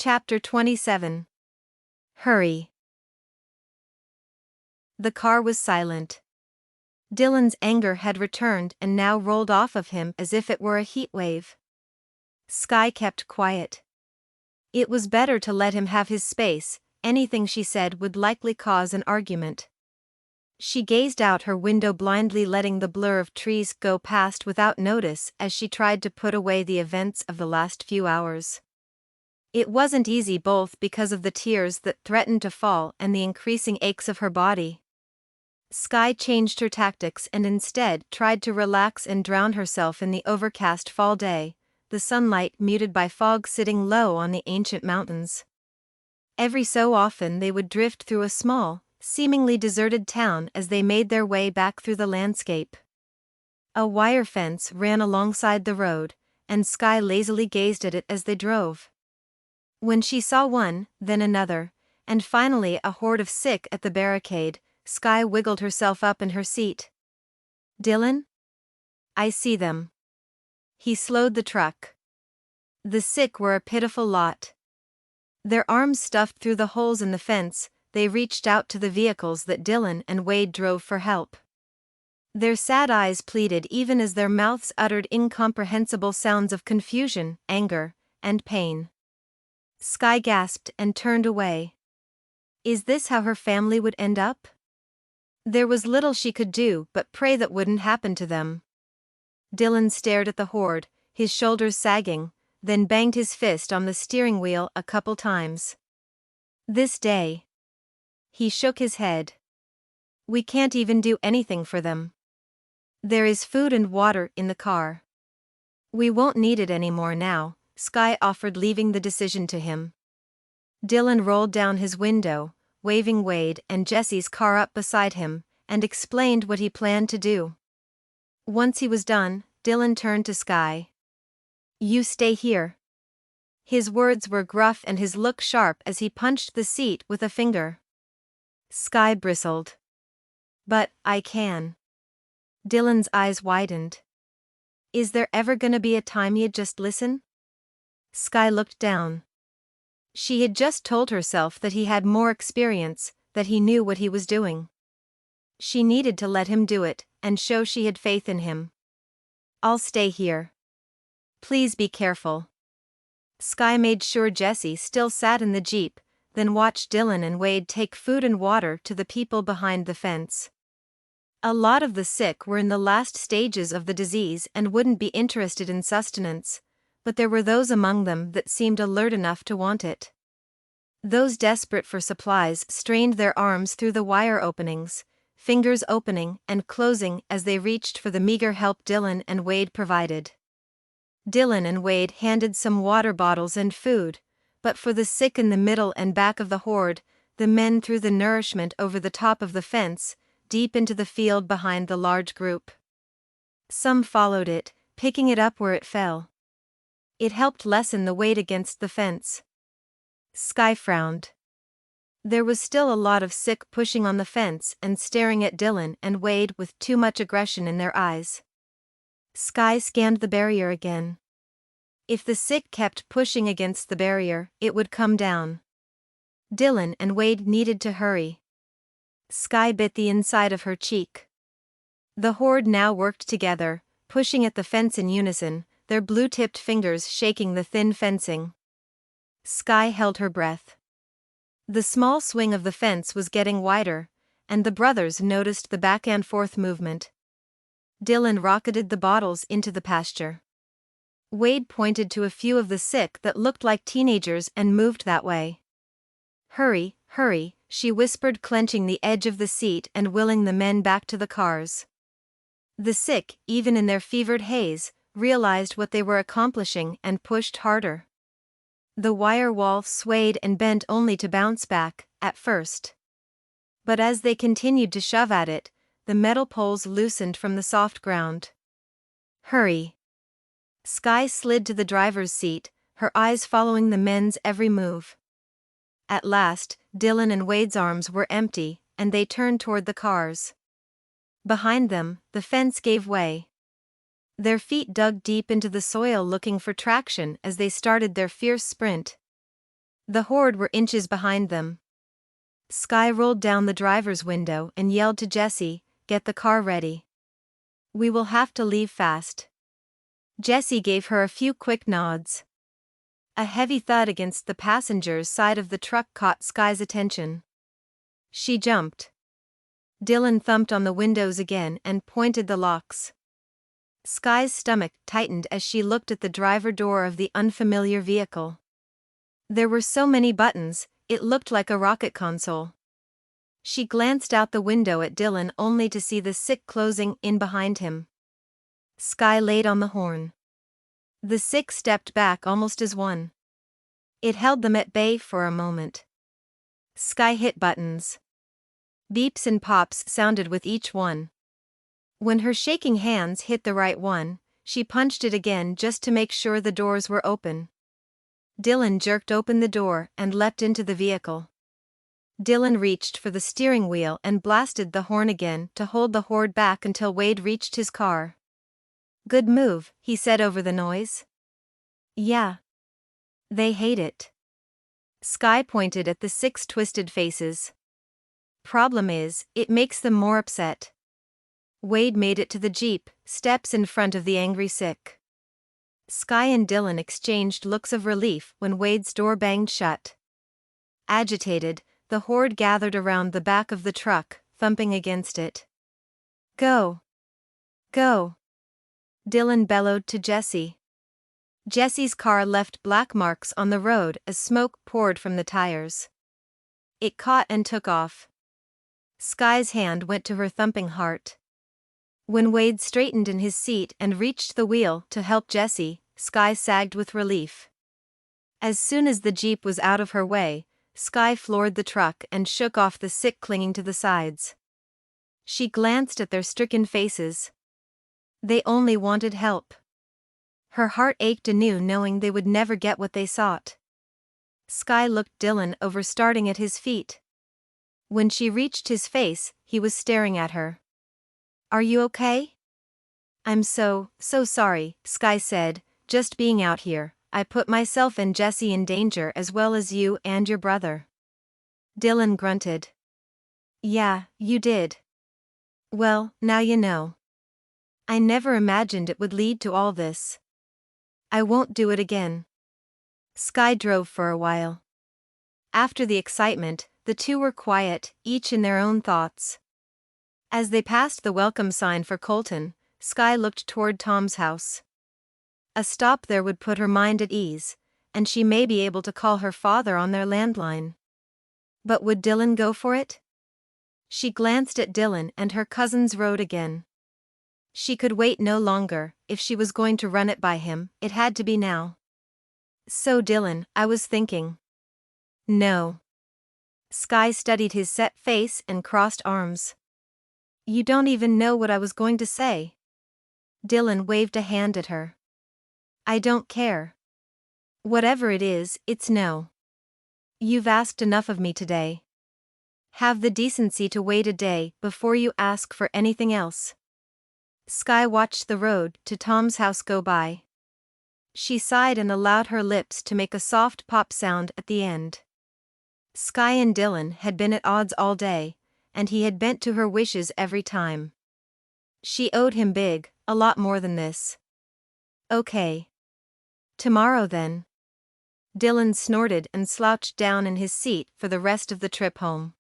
Chapter 27. Hurry. The car was silent. Dylan's anger had returned and now rolled off of him as if it were a heat wave. Sky kept quiet. It was better to let him have his space. Anything she said would likely cause an argument. She gazed out her window blindly, letting the blur of trees go past without notice as she tried to put away the events of the last few hours. It wasn't easy, both because of the tears that threatened to fall and the increasing aches of her body. Sky changed her tactics and instead tried to relax and drown herself in the overcast fall day, the sunlight muted by fog sitting low on the ancient mountains. Every so often they would drift through a small, seemingly deserted town as they made their way back through the landscape. A wire fence ran alongside the road, and Sky lazily gazed at it as they drove. When she saw one, then another, and finally a horde of sick at the barricade, Sky wiggled herself up in her seat. "Dylan? I see them." He slowed the truck. The sick were a pitiful lot. Their arms stuffed through the holes in the fence, they reached out to the vehicles that Dylan and Wade drove for help. Their sad eyes pleaded even as their mouths uttered incomprehensible sounds of confusion, anger, and pain. Sky gasped and turned away. Is this how her family would end up? There was little she could do but pray that wouldn't happen to them. Dylan stared at the horde, his shoulders sagging, then banged his fist on the steering wheel a couple times. This day. He shook his head. We can't even do anything for them. There is food and water in the car. We won't need it anymore now, Sky offered, leaving the decision to him. Dylan rolled down his window, waving Wade and Jesse's car up beside him, and explained what he planned to do. Once he was done, Dylan turned to Sky. You stay here. His words were gruff and his look sharp as he punched the seat with a finger. Sky bristled. But I can. Dylan's eyes widened. Is there ever gonna be a time you'd just listen? Sky looked down. She had just told herself that he had more experience, that he knew what he was doing. She needed to let him do it, and show she had faith in him. I'll stay here. Please be careful. Sky made sure Jesse still sat in the Jeep, then watched Dylan and Wade take food and water to the people behind the fence. A lot of the sick were in the last stages of the disease and wouldn't be interested in sustenance, but there were those among them that seemed alert enough to want it. Those desperate for supplies strained their arms through the wire openings, fingers opening and closing as they reached for the meager help Dylan and Wade provided. Dylan and Wade handed some water bottles and food, but for the sick in the middle and back of the horde, the men threw the nourishment over the top of the fence, deep into the field behind the large group. Some followed it, picking it up where it fell. It helped lessen the weight against the fence. Sky frowned. There was still a lot of sick pushing on the fence and staring at Dylan and Wade with too much aggression in their eyes. Sky scanned the barrier again. If the sick kept pushing against the barrier, it would come down. Dylan and Wade needed to hurry. Sky bit the inside of her cheek. The horde now worked together, pushing at the fence in unison, their blue-tipped fingers shaking the thin fencing. Sky held her breath. The small swing of the fence was getting wider, and the brothers noticed the back-and-forth movement. Dylan rocketed the bottles into the pasture. Wade pointed to a few of the sick that looked like teenagers and moved that way. Hurry, hurry, she whispered, clenching the edge of the seat and willing the men back to the cars. The sick, even in their fevered haze, realized what they were accomplishing and pushed harder. The wire wall swayed and bent only to bounce back, at first. But as they continued to shove at it, the metal poles loosened from the soft ground. Hurry. Sky slid to the driver's seat, her eyes following the men's every move. At last, Dylan and Wade's arms were empty, and they turned toward the cars. Behind them, the fence gave way. Their feet dug deep into the soil looking for traction as they started their fierce sprint. The horde were inches behind them. Sky rolled down the driver's window and yelled to Jessie, "Get the car ready. We will have to leave fast." Jessie gave her a few quick nods. A heavy thud against the passenger's side of the truck caught Sky's attention. She jumped. Dylan thumped on the windows again and pointed the locks. Sky's stomach tightened as she looked at the driver door of the unfamiliar vehicle. There were so many buttons, it looked like a rocket console. She glanced out the window at Dylan only to see the sick closing in behind him. Sky laid on the horn. The sick stepped back almost as one. It held them at bay for a moment. Sky hit buttons. Beeps and pops sounded with each one. When her shaking hands hit the right one, she punched it again just to make sure the doors were open. Dylan jerked open the door and leapt into the vehicle. Dylan reached for the steering wheel and blasted the horn again to hold the horde back until Wade reached his car. "Good move," he said over the noise. "Yeah. They hate it." Sky pointed at the 6 twisted faces. "Problem is, it makes them more upset." Wade made it to the Jeep, steps in front of the angry sick. Sky and Dylan exchanged looks of relief when Wade's door banged shut. Agitated, the horde gathered around the back of the truck, thumping against it. "Go! Go!" Dylan bellowed to Jessie. Jessie's car left black marks on the road as smoke poured from the tires. It caught and took off. Sky's hand went to her thumping heart. When Wade straightened in his seat and reached the wheel to help Jessie, Sky sagged with relief. As soon as the Jeep was out of her way, Sky floored the truck and shook off the sick clinging to the sides. She glanced at their stricken faces. They only wanted help. Her heart ached anew knowing they would never get what they sought. Sky looked Dylan over starting at his feet. When she reached his face, he was staring at her. "Are you okay?" "I'm so sorry," Sky said, "just being out here, I put myself and Jessie in danger as well as you and your brother." Dylan grunted. "Yeah, you did. Well, now you know. I never imagined it would lead to all this. I won't do it again." Sky drove for a while. After the excitement, the two were quiet, each in their own thoughts. As they passed the welcome sign for Colton, Sky looked toward Tom's house. A stop there would put her mind at ease, and she may be able to call her father on their landline. But would Dylan go for it? She glanced at Dylan and her cousin's road again. She could wait no longer. If she was going to run it by him, it had to be now. "So Dylan, I was thinking." "No." Sky studied his set face and crossed arms. "You don't even know what I was going to say." Dylan waved a hand at her. "I don't care. Whatever it is, it's no. You've asked enough of me today. Have the decency to wait a day before you ask for anything else." Sky watched the road to Tom's house go by. She sighed and allowed her lips to make a soft pop sound at the end. Sky and Dylan had been at odds all day, and he had bent to her wishes every time. She owed him big, a lot more than this. "Okay. Tomorrow then." Dylan snorted and slouched down in his seat for the rest of the trip home.